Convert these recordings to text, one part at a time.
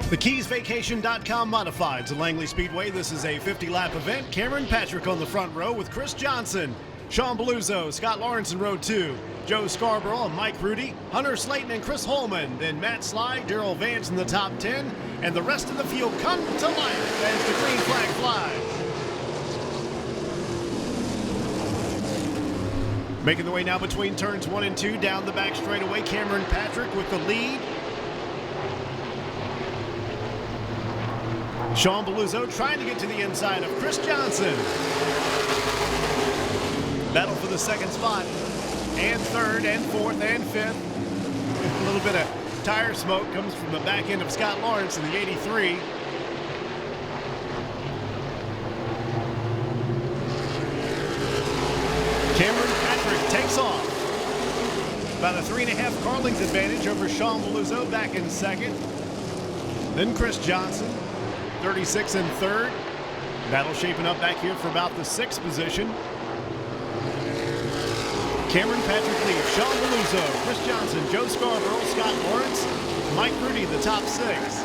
The KeysVacation.com Modifieds at Langley Speedway. This is a 50-lap event. Cameron Patrick on the front row with Chris Johnson, Sean Belluzzo, Scott Lawrence in row 2, Joe Scarborough, Mike Rudy, Hunter Slayton, and Chris Holman. Then Matt Sly, Darrell Vance in the top 10, and the rest of the field come to life as the green flag flies. Making the way now between turns 1 and 2 down the back straightaway. Cameron Patrick with the lead. Sean Belluzzo trying to get to the inside of Chris Johnson. Battle for the second spot, and third, and fourth, and fifth. A little bit of tire smoke comes from the back end of Scott Lawrence in the 83. Cameron Patrick takes off. About a 3.5 car length advantage over Sean Belluzzo back in second. Then Chris Johnson, 36 in third. Battle shaping up back here for about the 6th position. Cameron Patrick leads Sean Belluzzo, Chris Johnson, Joe Scarborough, Scott Lawrence, Mike Rudy, the top 6.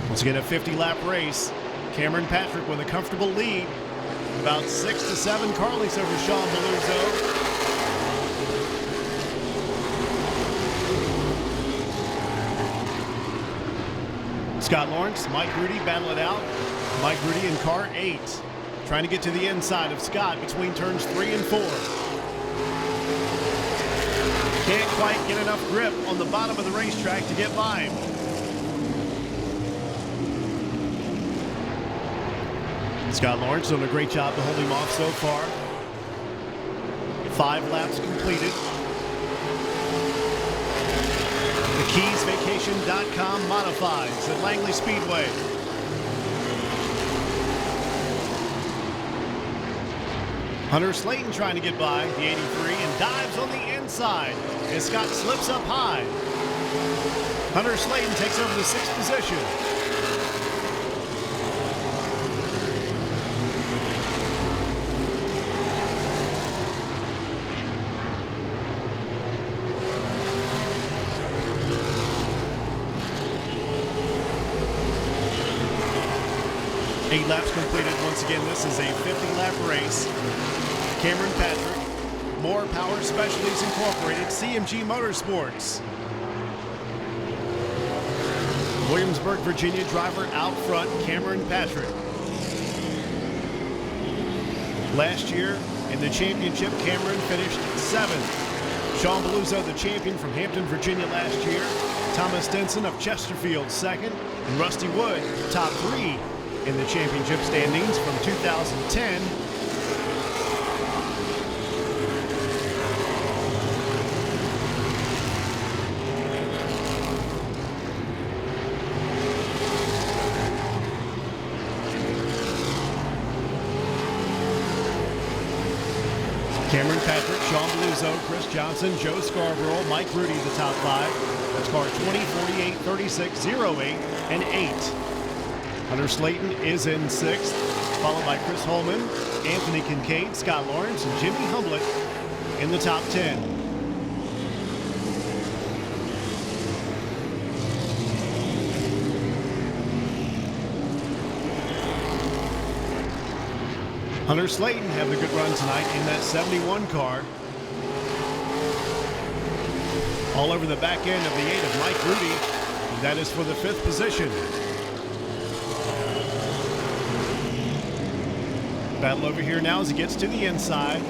Once again, a 50-lap race. Cameron Patrick with a comfortable lead. About 6 to 7 car lengths over Sean Belluzzo. Scott Lawrence, Mike Rudy battle it out. Mike Rudy in car 8. Trying to get to the inside of Scott between turns 3 and 4. Can't quite get enough grip on the bottom of the racetrack to get by him. Scott Lawrence doing a great job to hold him off so far. 5 laps completed. The KeysVacation.com Modifieds at Langley Speedway. Hunter Slayton trying to get by the 83 and dives on the inside as Scott slips up high. Hunter Slayton takes over the 6th position. Eight laps completed. Once again, this is a 50-lap race. Cameron Patrick, More Power Specialties Incorporated, CMG Motorsports. Williamsburg, Virginia driver out front, Cameron Patrick. Last year in the championship, Cameron finished 7th. Sean Belluzzo, the champion from Hampton, Virginia last year. Thomas Stinson of Chesterfield, 2nd. And Rusty Wood, top 3 in the championship standings from 2010. Cameron Patrick, Sean Belluzzo, Chris Johnson, Joe Scarborough, Mike Rudy, the top 5. That's car 20, 48, 36, 08, and 8. Hunter Slayton is in 6th, followed by Chris Holman, Anthony Kincaid, Scott Lawrence, and Jimmy Humblett in the top 10. Hunter Slayton having a good run tonight in that 71 car. All over the back end of the 8 of Mike Rudy. That is for the 5th position. Battle over here now as he gets to the inside.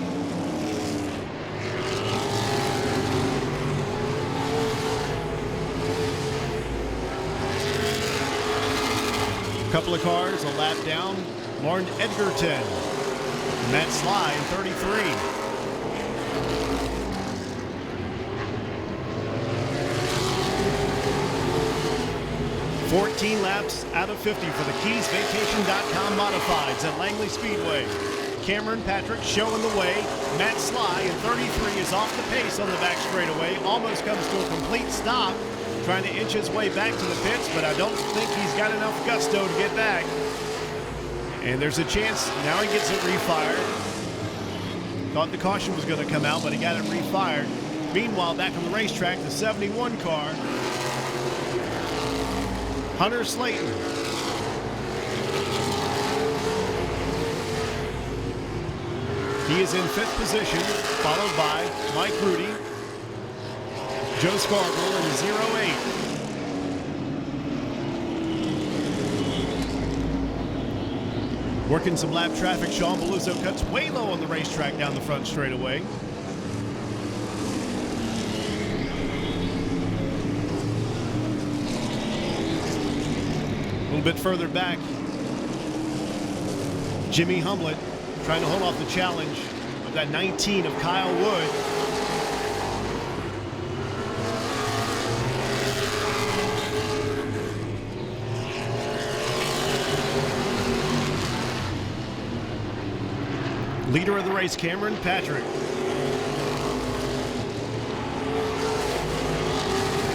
A couple of cars a lap down. Lauren Edgerton. Matt Sly in 33. $14 laps out of 50 for the KeysVacation.com Modifieds at Langley Speedway. Cameron Patrick showing the way. Matt Sly in 33 is off the pace on the back straightaway. Almost comes to a complete stop. Trying to inch his way back to the pits, but I don't think he's got enough gusto to get back. And there's a chance now he gets it refired. Thought the caution was going to come out, but he got it refired. Meanwhile, back on the racetrack, the 71 car, Hunter Slayton. He is in 5th position, followed by Mike Rudy, Joe Scarborough in 08. Working some lap traffic, Sean Beluzzo cuts way low on the racetrack down the front straightaway. A little bit further back, Jimmy Humblett trying to hold off the challenge of that 19 of Kyle Wood. Leader of the race, Cameron Patrick.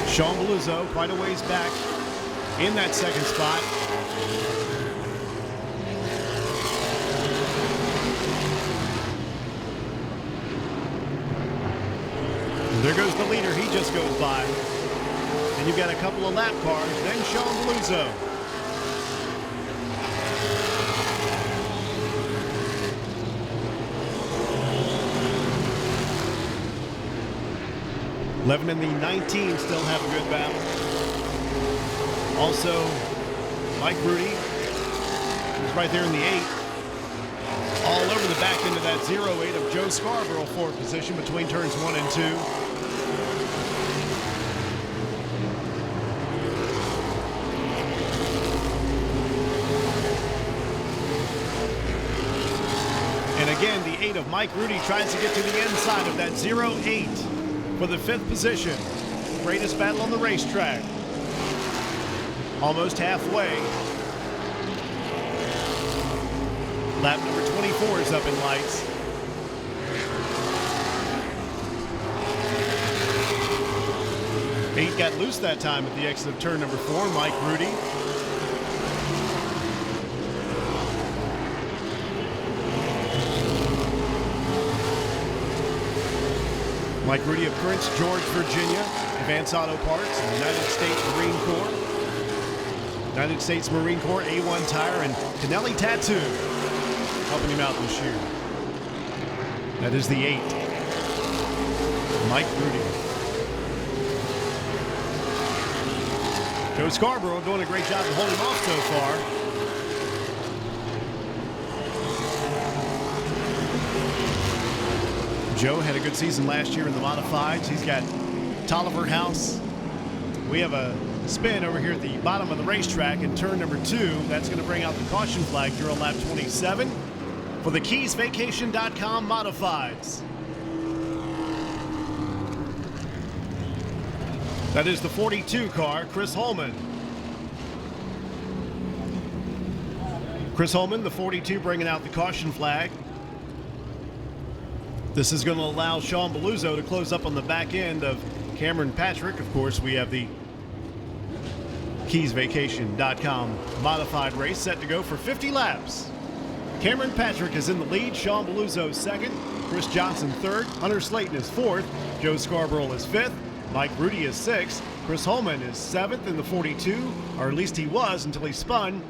Sean Beluzzo quite a ways back in that 2nd spot. There goes the leader, he just goes by. And you've got a couple of lap cars, then Sean Beluzzo. Levin and the 19 still have a good battle. Also, Mike Rudy is right there in the 8. All over the back end of that 08 of Joe Scarborough, 4th position between turns 1 and 2. And again, the 8 of Mike Rudy tries to get to the inside of that 08 for the 5th position. Greatest battle on the racetrack. Almost halfway. Lap number 24 is up in lights. Eight got loose that time at the exit of turn number 4, Mike Rudy. Mike Rudy of Prince George, Virginia, Advance Auto Parts, and the United States Marine Corps. United States Marine Corps, A1 Tire, and Canelli Tattoo helping him out this year. That is the 8. Mike Rudy. Joe Scarborough doing a great job of holding off so far. Joe had a good season last year in the modifieds. He's got Tolliver House. We have a spin over here at the bottom of the racetrack in turn number 2. That's going to bring out the caution flag here on lap 27 for the KeysVacation.com modifieds. That is the 42 car, Chris Holman. Chris Holman, the 42, bringing out the caution flag. This is going to allow Sean Beluzzo to close up on the back end of Cameron Patrick. Of course, we have the KeysVacation.com modified race set to go for 50 laps. Cameron Patrick is in the lead, Sean Beluzzo 2nd, Chris Johnson 3rd, Hunter Slayton is 4th, Joe Scarborough is 5th, Mike Rudy is 6th, Chris Holman is 7th in the 42, or at least he was until he spun.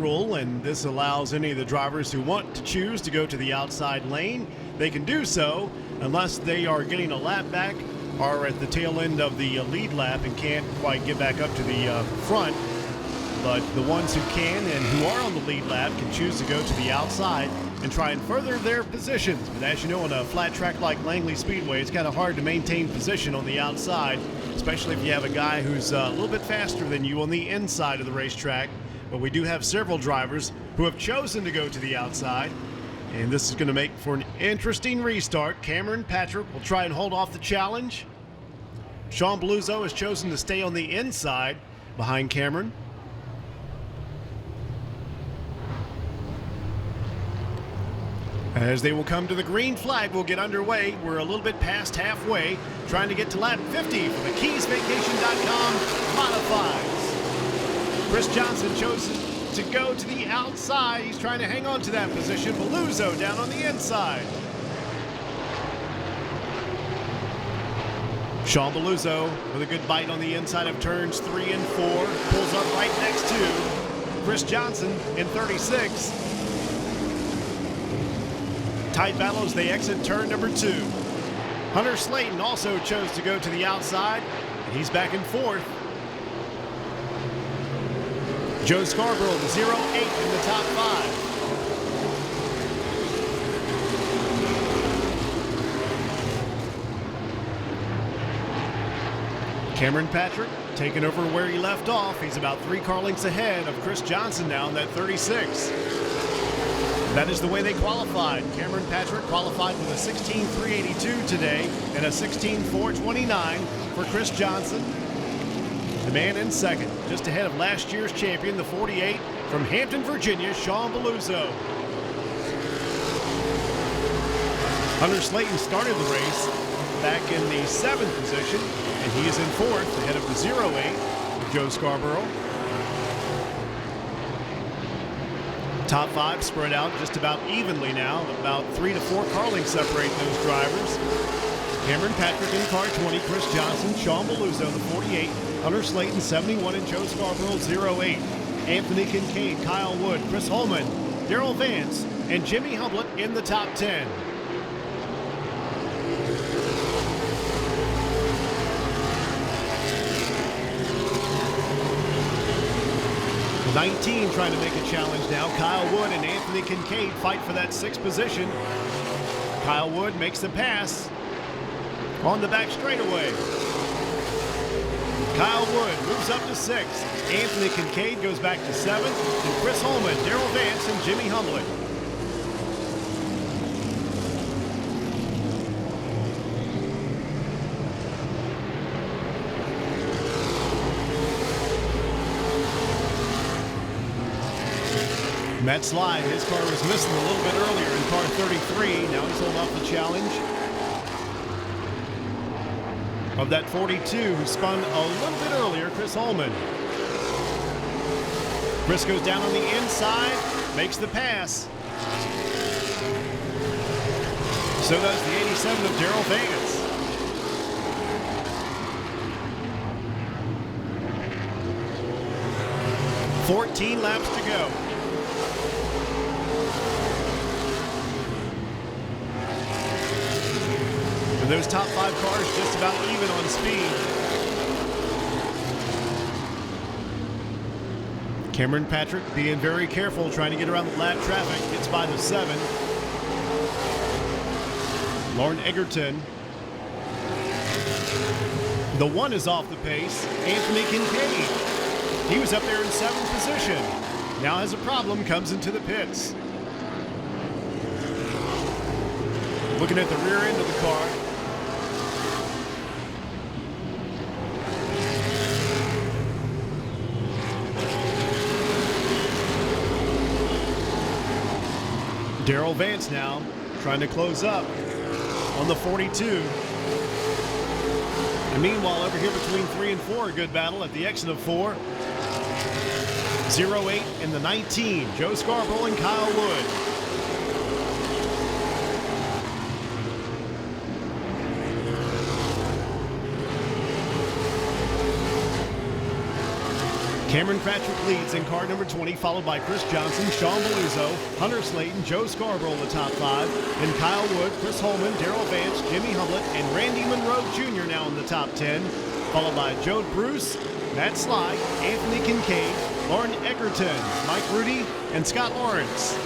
Rule, and this allows any of the drivers who want to choose to go to the outside lane. They can do so unless they are getting a lap back or at the tail end of the lead lap and can't quite get back up to the front. But the ones who can and who are on the lead lap can choose to go to the outside and try and further their positions. But as you know, on a flat track like Langley Speedway, it's kind of hard to maintain position on the outside, especially if you have a guy who's a little bit faster than you on the inside of the racetrack. But we do have several drivers who have chosen to go to the outside, and this is going to make for an interesting restart. Cameron Patrick will try and hold off the challenge. Sean Beluzzo has chosen to stay on the inside behind Cameron. As they will come to the green flag, we'll get underway. We're a little bit past halfway, trying to get to lap 50 for the KeysVacation.com modifieds. Chris Johnson chose to go to the outside. He's trying to hang on to that position. Beluzzo down on the inside. Sean Beluzzo with a good bite on the inside of turns 3 and 4. Pulls up right next to Chris Johnson in 36. Tight battle as they exit turn number 2. Hunter Slayton also chose to go to the outside, and he's back in 4th. Joe Scarborough, the 0-8 in the top 5. Cameron Patrick taking over where he left off. He's about 3 car lengths ahead of Chris Johnson now in that 36. That is the way they qualified. Cameron Patrick qualified with a 16.382 today and a 16.429 for Chris Johnson. The man in second, just ahead of last year's champion, the 48 from Hampton, Virginia, Sean Beluzzo. Hunter Slayton started the race back in the 7th position, and he is in 4th ahead of the 0-8 of Joe Scarborough. Top 5 spread out just about evenly now. About 3 to 4 car lengths separate those drivers. Cameron Patrick in car 20, Chris Johnson, Sean Beluzzo, the 48, Hunter Slayton, 71, and Joe Scarborough, 0-8. Anthony Kincaid, Kyle Wood, Chris Holman, Darrell Vance, and Jimmy Humblett in the top 10. 19 trying to make a challenge now. Kyle Wood and Anthony Kincaid fight for that 6th position. Kyle Wood makes the pass on the back straightaway. Kyle Wood moves up to 6th. Anthony Kincaid goes back to 7th. And Chris Holman, Darrell Vance, and Jimmy Humblett. Matt Slide, his car was missing a little bit earlier in car 33. Now he's holding off the challenge of that 42 who spun a little bit earlier, Chris Holman. Chris goes down on the inside, makes the pass. So does the 87 of Darrell Vance. $14 laps to go. Those top 5 cars just about even on speed. Cameron Patrick being very careful, trying to get around the lap traffic. Gets by the 7. Lauren Egerton. The 1 is off the pace. Anthony Kincaid. He was up there in 7th position. Now has a problem, comes into the pits. Looking at the rear end of the car. Darrell Vance now trying to close up on the 42. And meanwhile, over here between 3 and 4, a good battle at the exit of 4. 0-8 in the 19, Joe Scarborough and Kyle Wood. Cameron Patrick leads in car number 20, followed by Chris Johnson, Sean Beluzzo, Hunter Slayton, Joe Scarborough in the top 5, and Kyle Wood, Chris Holman, Darrell Vance, Jimmy Humblett, and Randy Monroe Jr. now in the top 10, followed by Joe Bruce, Matt Slide, Anthony Kincaid, Lauren Egerton, Mike Rudy, and Scott Lawrence.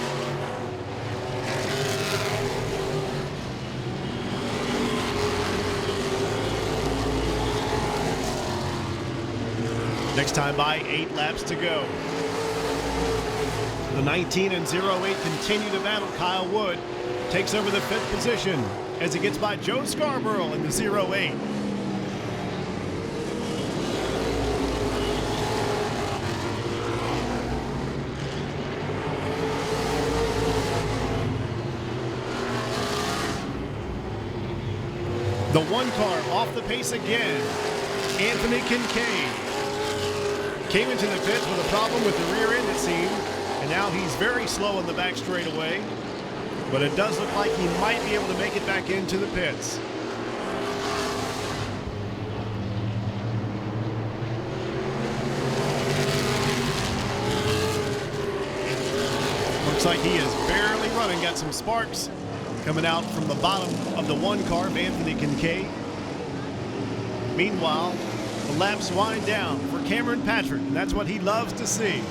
Next time by, 8 laps to go. The 19 and 08 continue to battle. Kyle Wood takes over the 5th position as he gets by Joe Scarborough in the 08. The 1 car off the pace again. Anthony Kincaid. Came into the pits with a problem with the rear end, it seemed, and now he's very slow on the back straightaway. But it does look like he might be able to make it back into the pits. Looks like he is barely running. Got some sparks coming out from the bottom of the one car of Anthony Kincaid. Meanwhile, the laps wind down for Cameron Patrick, and that's what he loves to see.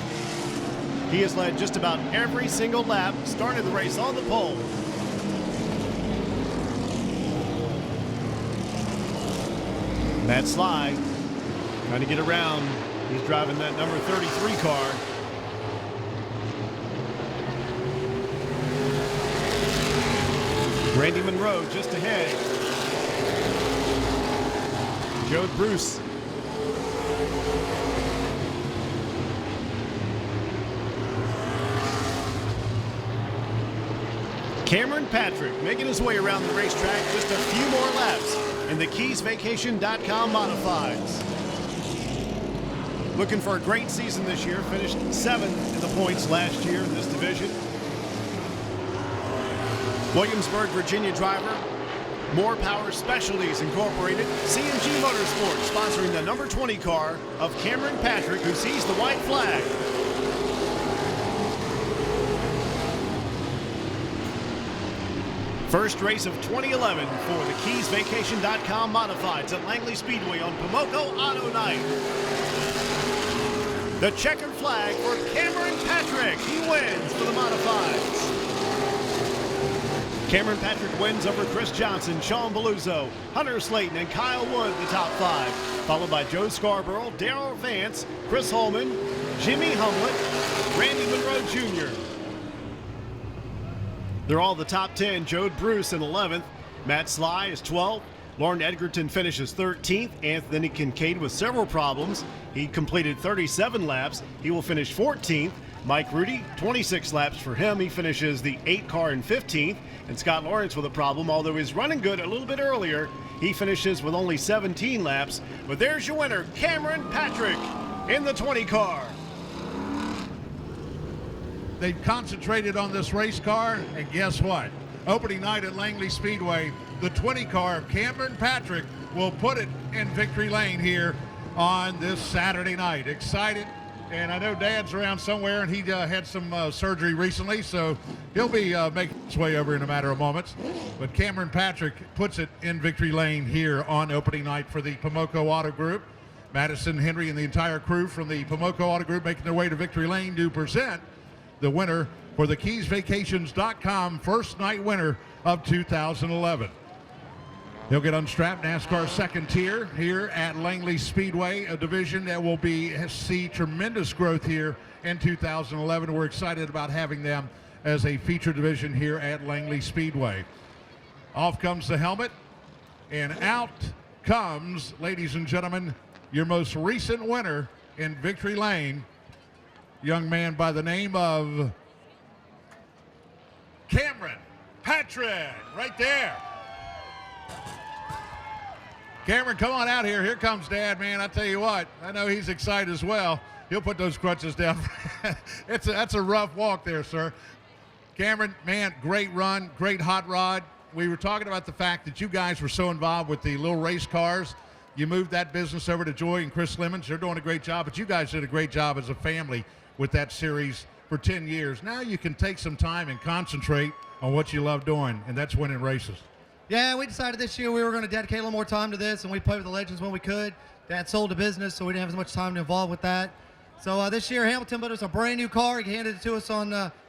He has led just about every single lap, started the race on the pole. Matt Sly trying to get around. He's driving that number 33 car. Randy Monroe just ahead. Joe Bruce. Cameron Patrick making his way around the racetrack, just a few more laps in the KeysVacation.com Modifieds. Looking for a great season this year, finished 7th in the points last year in this division. Williamsburg, Virginia driver, More Power Specialties Incorporated, CMG Motorsports, sponsoring the number 20 car of Cameron Patrick, who sees the white flag. First race of 2011 for the KeysVacation.com Modifieds at Langley Speedway on Pomoco Auto Night. The checkered flag for Cameron Patrick. He wins for the Modifieds. Cameron Patrick wins over Chris Johnson, Sean Beluzzo, Hunter Slayton, and Kyle Wood, the top 5, followed by Joe Scarborough, Darrell Vance, Chris Holman, Jimmy Humlett, Randy Monroe Jr. They're all the top 10. Joe Bruce in 11th. Matt Sly is 12th. Lauren Edgerton finishes 13th. Anthony Kincaid with several problems. He completed 37 laps. He will finish 14th. Mike Rudy, 26 laps for him. He finishes the 8 car in 15th. And Scott Lawrence with a problem, although he's running good a little bit earlier. He finishes with only 17 laps. But there's your winner, Cameron Patrick, in the 20 car. They've concentrated on this race car, and guess what? Opening night at Langley Speedway, the 20 car of Cameron Patrick will put it in victory lane here on this Saturday night. Excited, and I know Dad's around somewhere, and he had some surgery recently, so he'll be making his way over in a matter of moments. But Cameron Patrick puts it in victory lane here on opening night for the Pomoco Auto Group. Madison Henry and the entire crew from the Pomoco Auto Group making their way to victory lane to present the winner for the KeysVacations.com first night winner of 2011. He'll get unstrapped, NASCAR second tier here at Langley Speedway, a division that will see tremendous growth here in 2011. We're excited about having them as a featured division here at Langley Speedway. Off comes the helmet, and out comes, ladies and gentlemen, your most recent winner in victory lane, young man by the name of Cameron Patrick, right there. Cameron, come on out here. Here comes Dad, man. I tell you what, I know he's excited as well. He'll put those crutches down. That's a rough walk there, sir. Cameron, man, great run, great hot rod. We were talking about the fact that you guys were so involved with the little race cars. You moved that business over to Joy and Chris Lemons. They're doing a great job, but you guys did a great job as a family with that series for 10 years. Now you can take some time and concentrate on what you love doing, and that's winning races. Yeah, we decided this year we were going to dedicate a little more time to this, and we played with the legends when we could. Dad sold the business, so we didn't have as much time to involve with that. So this year, Hamilton put us a brand new car. He handed it to us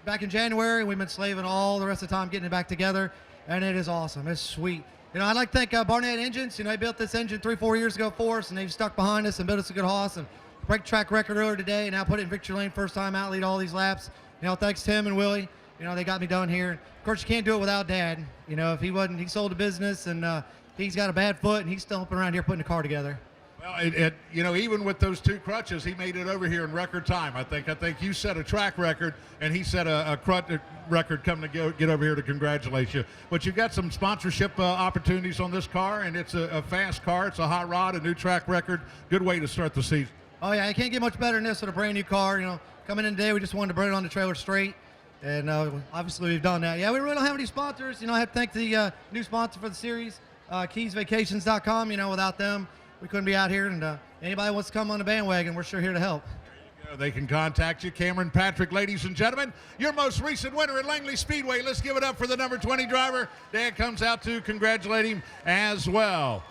back in January. We've been slaving all the rest of the time getting it back together, and it is awesome. It's sweet. You know, I'd like to thank Barnett Engines. You know, they built this engine 3-4 years ago for us, and they've stuck behind us and built us a good hoss and break track record earlier today, and now put it in victory lane first time out, lead all these laps. You know, thanks Tim and Willie. You know, they got me done here. Of course, you can't do it without Dad. You know, if he wasn't, he sold the business, and he's got a bad foot, and he's still up around here putting the car together. Well, you know, even with those 2 crutches, he made it over here in record time. I think you set a track record, and he set a crutch record coming to get over here to congratulate you. But you've got some sponsorship opportunities on this car, and it's a fast car. It's a hot rod, a new track record. Good way to start the season. Oh yeah, it can't get much better than this with a brand new car. You know, coming in today, we just wanted to bring it on the trailer straight, and obviously we've done that. Yeah, we really don't have any sponsors. You know, I have to thank the new sponsor for the series, keysvacations.com. You know, without them, we couldn't be out here. And anybody wants to come on the bandwagon, we're sure here to help. They can contact you. Cameron Patrick, ladies and gentlemen, your most recent winner at Langley Speedway. Let's give it up for the number 20 driver. Dad comes out to congratulate him as well.